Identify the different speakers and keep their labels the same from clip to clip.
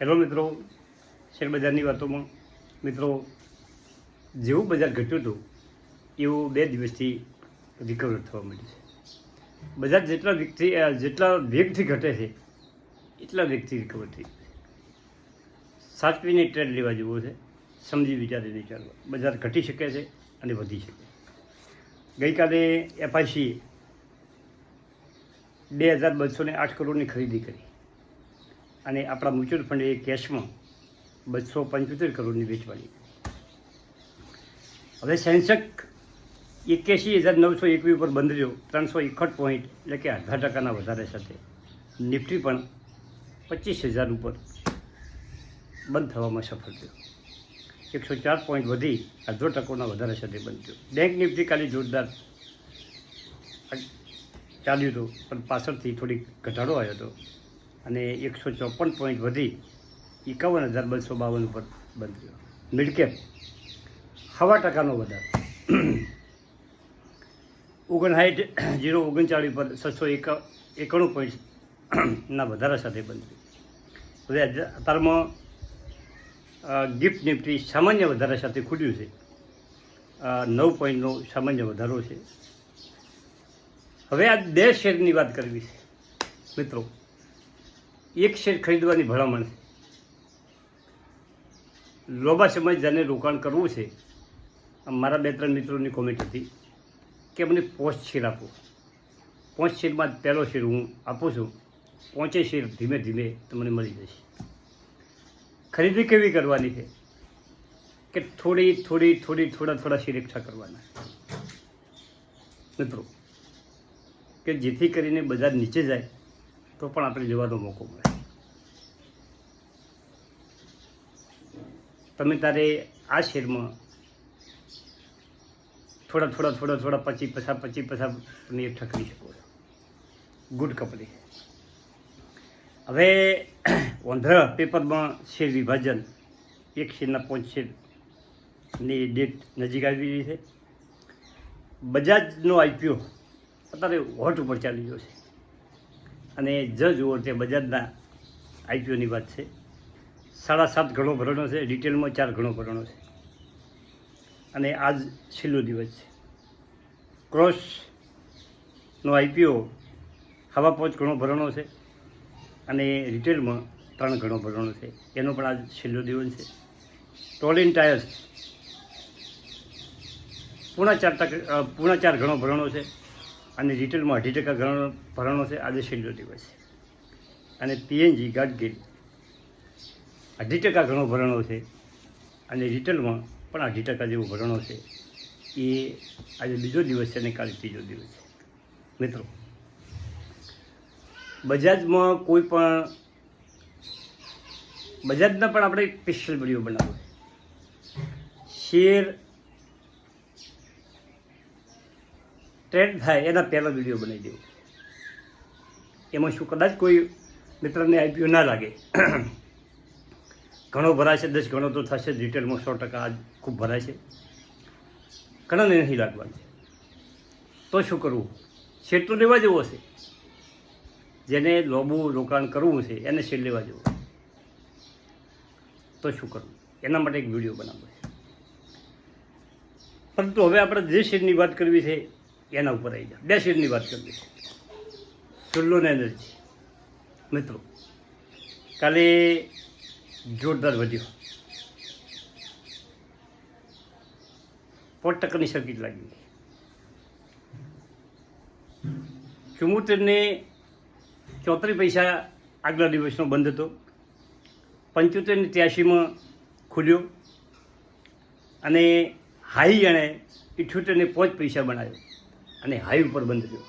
Speaker 1: Hello મિત્રો, શેરબજારની વાતોમાં મિત્રો, જેવું બજાર ઘટ્યું હતું એવું 2 દિવસથી રિકવર થવા માંડ્યું છે. બજાર જેટલા વેગથી ઘટે છે એટલા વેગથી રિકવર થઈ ગયું છે. સાચવીને ટ્રેડ લેવા જેવો છે, સમજી વિચારીને ચાલવા. બજાર ઘટી શકે છે અને વધી શકે. ગઈકાલે એફઆઈસીએ 2208 કરોડની ખરીદી કરી અને આપણા મ્યુચ્યુઅલ ફંડે કેશમાં 275 કરોડની વેચવાની. હવે સેન્સેક્સ 81,921 ઉપર બંધ રહ્યો, 361 પોઈન્ટ એટલે કે 0.5% વધારે સાથે. નિફ્ટી પણ 25,000 ઉપર બંધ થવામાં સફળ થયો, 104 પોઈન્ટ વધી 0.5% વધારે સાથે બંધ થયો. બેંક નિફ્ટી કાલે જોરદાર ચાલ્યું હતું, પણ પાછળથી થોડીક ઘટાડો આવ્યો હતો અને 154 પોઈન્ટ વધી 51,252 ઉપર બંધ થયો. મિડકેપ 0.5% વધારો, 59,039 પર 691 પોઈન્ટના વધારા સાથે બંધ થયું. હવે અત્યારમાં ગિફ્ટ નિફ્ટી સામાન્ય વધારા સાથે ખુલ્યું છે, 9 પોઈન્ટનો સામાન્ય વધારો છે. હવે આ 2 શેરની વાત કરવી છે મિત્રો. એક શેર ખરીદવાની ભલામણ છે. લાંબા સમય જેને રોકાણ કરવું છે, મારા 2-3 મિત્રોની કોમેન્ટ હતી કે મને 5 શેર આપો. 5 શેરમાં પહેલો શેર હું આપું છું. 5 શેર ધીમે ધીમે તમને મળી જશે. ખરીદી કેવી કરવાની છે કે થોડા શેર એકઠા કરવાના મિત્રો, કે જેથી કરીને બજાર નીચે જાય તો પણ આપણે લેવાનો મોકો મળે. તમે તારે આ શેરમાં થોડા 50% તમે એકઠા કરી શકો છો. Good company. હવે ઓંધ્રા પેપરમાં શેર વિભાજન, એક શેરના 5 શેરની ડેટ નજીક આવી રહી છે. બજાજનો આઈપીઓ અત્યારે હોટ ઉપર ચાલી ગયો છે અને જુઓ તે બજાજના આઈપીઓની વાત છે. 7.5 ગણો ભરણો છે, રિટેલમાં 4 ગણો ભરણો છે અને આજ છેલ્લો દિવસ છે. ક્રોસનો આઈપીઓ 5.5 ગણો ભરણો છે અને રિટેલમાં 3 ગણો ભરણો છે, એનો પણ આજ છેલ્લો દિવસ છે. ટોલિન ટાયર્સ 4.5 ગણો ભરણો છે અને રિટેલમાં 2.5% ગણો ભરણો છે, આજે છેલ્લો દિવસ છે. અને પીએનજી ગાડગીલ 2.5% ગણો ભરણો છે અને રિટેલમાં પણ 2.5% જેવો ભરણો છે. એ આજે બીજો દિવસ છે અને કાલે ત્રીજો દિવસ છે. મિત્રો, બજાજના પણ આપણે સ્પેશિયલ વિડીયો બનાવવો છે. શેર ટ્રેડ થાય એના પહેલાં વિડીયો બનાવી દેવો. એમાં શું કદાચ કોઈ મિત્રને આઈપીઓ ના લાગે, ઘણો ભરાય છે, 10 ગણો તો થશે. રિટેલમાં 100% આજ ખૂબ ભરાય છે, ઘણાને નહીં લાગવાનું. તો શું કરવું? શેર તો લેવા જેવો છે. જેને લાંબુ રોકાણ કરવું છે એને શેર લેવા જેવો. તો શું કરવું? એના માટે એક વિડીયો બનાવવો છે. પરંતુ હવે આપણે જે શેરની વાત કરવી છે એના ઉપર આવી જાય. 2 શેરની વાત કરવી છે. સુલ્લોન એનર્જી મિત્રો, કાલે જોરદાર વધ્યો, 5%ની સર્કિટ લાગી. 74 પૈસા આગલા દિવસનો બંધ હતો, 75.83 ખુલ્યો અને હાઈ એણે 78.5 પૈસા બનાવ્યો અને હાઈ ઉપર બંધ થયો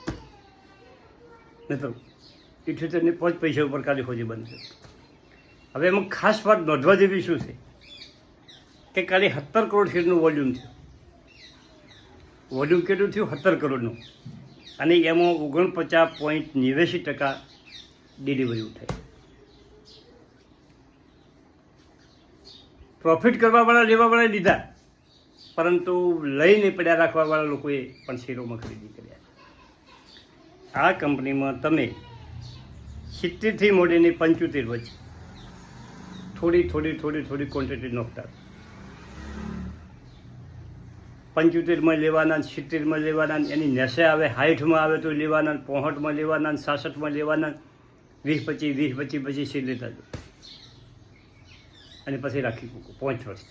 Speaker 1: મિત્રો. 78.5 પૈસા ઉપર કાલે ખોજી બંધ થયો. હવે એમાં ખાસ વાત નોંધવા જેવી શું છે કે કાલે 17 કરોડ શેરનું વોલ્યુમ થયું. વોલ્યુમ કેટલું થયું? 17 કરોડનું. અને એમાં 49.89% ડિલિવરી ઉઠાઈ. પ્રોફિટ કરવાવાળા લેવાવાળા લીધા, પરંતુ લઈને પડ્યા રાખવાવાળા લોકોએ પણ શેરોમાં ખરીદી કર્યા. આ કંપનીમાં તમે 70 થી મોડીને 75 વચ્ચે થોડી ક્વોન્ટિટી નોખતા. 75માં લેવાના, 70માં લેવાના, એની નેસે આવે, 60માં આવે તો લેવાના, 65માં લેવાના, 66માં લેવાના, 20-25 પછી સીડ લેતા જાઓ અને પછી રાખી મૂકો 5 વર્ષ.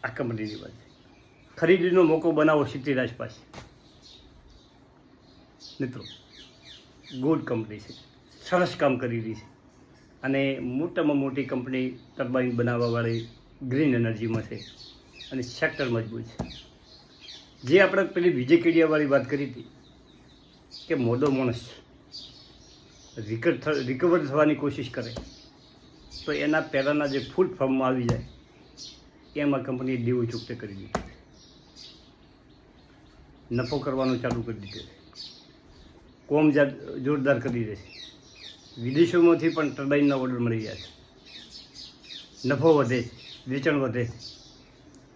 Speaker 1: આ કંપનીની વાત છે. ખરીદીનો મોકો બનાવો 70 આસપાસ. મિત્રો, ગુડ કંપની છે, સરસ કામ કરી રહી છે અને મોટામાં મોટી કંપની ટર્બાઇન બનાવવાવાળી ગ્રીન એનર્જીમાં છે અને સેક્ટર મજબૂત છે. જે આપણે પેલી વિજય કેડિયાવાળી વાત કરી હતી કે મોદો માણસ રિકવર થવાની કોશિશ કરે તો એના પહેલાંના જે ફૂલ ફોર્મમાં આવી જાય એમાં કંપનીએ દેવું ચૂકતે કરી દીધું, નફો કરવાનું ચાલુ કરી દીધું છે, કોમ જોરદાર કરી રહેશે. વિદેશોમાંથી પણ ટર્બાઇનના ઓર્ડર મળી ગયા છે, નફો વધે છે, વેચાણ વધે છે,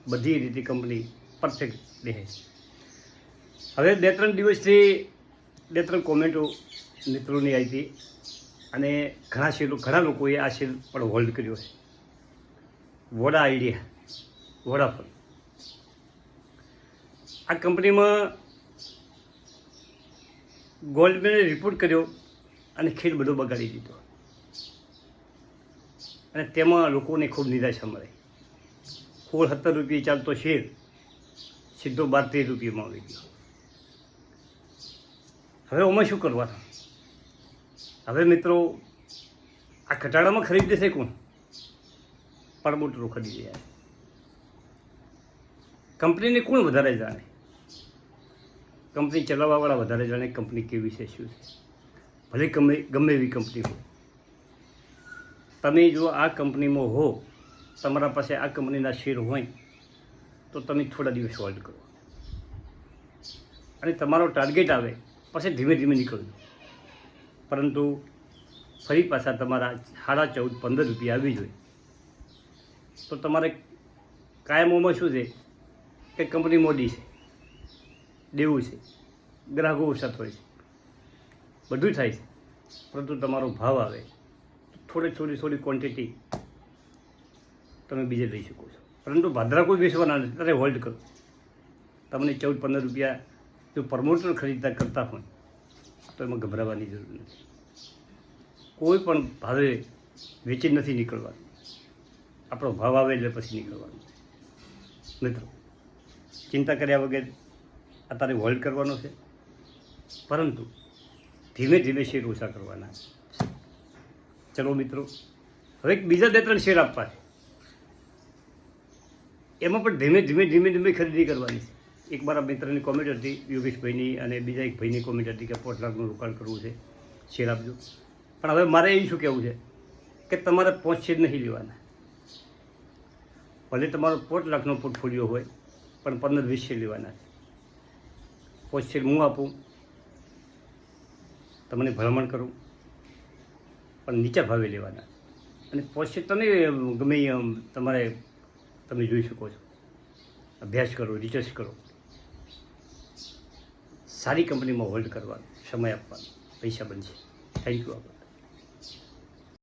Speaker 1: બધી રીતે કંપની પરફેક્ટ રહે છે. હવે 2-3 દિવસથી 2-3 કોમેન્ટો મિત્રોની આવી હતી અને ઘણા લોકોએ આ શેર પણ હોલ્ડ કર્યો છે. વોડા આઈડિયા, વોડાફોન, આ કંપનીમાં ગોલ્ડમેને રિપોર્ટ કર્યો અને ખેલ બધો બગાડી દીધો અને તેમાં લોકોને ખૂબ નિરાશા મળે. 16-17 રૂપિયા ચાલતો શેર સીધો 12-13 રૂપિયામાં આવી ગયો. હવે આમાં શું કરવાનું? હવે મિત્રો, આ ઘટાડામાં ખરીદે છે કોણ? પ્રમોટરો ખરીદી રહ્યા. કંપનીને કોણ વધારે જાણે? કંપની ચલાવવાવાળા વધારે જાણે કંપની કેવી છે, શું છે. ભલે ગમે એવી કંપની હોય, તમે જો આ કંપનીમાં હો, તમારા પાસે આ કંપનીના શેર હોય તો તમે થોડા દિવસ હોલ્ડ કરો અને તમારો ટાર્ગેટ આવે પછી ધીમે ધીમે નીકળજો. પરંતુ ફરી પાછા તમારા 14.5-15 રૂપિયા આવી જોઈએ તો તમારે કાયમોમાં શું છે કે કંપની મોડી છે, દેવું છે, ગ્રાહકો ઓછા હોય છે, બધું થાય છે, પરંતુ તમારો ભાવ આવે થોડી ક્વોન્ટિટી તમે બીજે લઈ શકો છો. પરંતુ ભાદરા કોઈ બેસવાના નથી, ત્યારે હોલ્ડ કરો. તમને 14-15 રૂપિયા જો પ્રમોટર ખરીદતા કરતા હોય તો એમાં ગભરાવાની જરૂર નથી. કોઈ પણ ભાવે વેચી નથી નીકળવાનું, આપણો ભાવ આવે એટલે પછી નીકળવાનું. મિત્રો, ચિંતા કર્યા વગર અત્યારે હોલ્ડ કરવાનો છે, પરંતુ ધીમે ધીમે શેર ઓછા કરવાના છે. ચલો મિત્રો, હવે બીજા 2-3 શેર આપવા છે, એમાં પણ ધીમે ધીમે ખરીદી કરવાની છે. એક મારા મિત્રની કોમેન્ટ હતી, યોગેશભાઈની, અને બીજા એક ભાઈની કોમેન્ટ હતી કે 5 લાખનું રોકાણ કરવું છે, શેર આપજો. પણ હવે મારે એ શું કહેવું છે કે તમારે 5 શેર નહીં લેવાના. ભલે તમારો 5 લાખનો પોર્ટફોલિયો હોય પણ 15-20 શેર લેવાના છે. 5 શેર હું આપું, તમને ભલામણ કરું, પણ નીચા ભાવે લેવાના. અને 5 શેર તમે ગમે તમારે તમે જોઈ શકો છો, અભ્યાસ કરો, રિસર્ચ કરો, સારી કંપનીમાં હોલ્ડ કરવાનો, સમય આપવાનો, પૈસા બનશે. Thank you.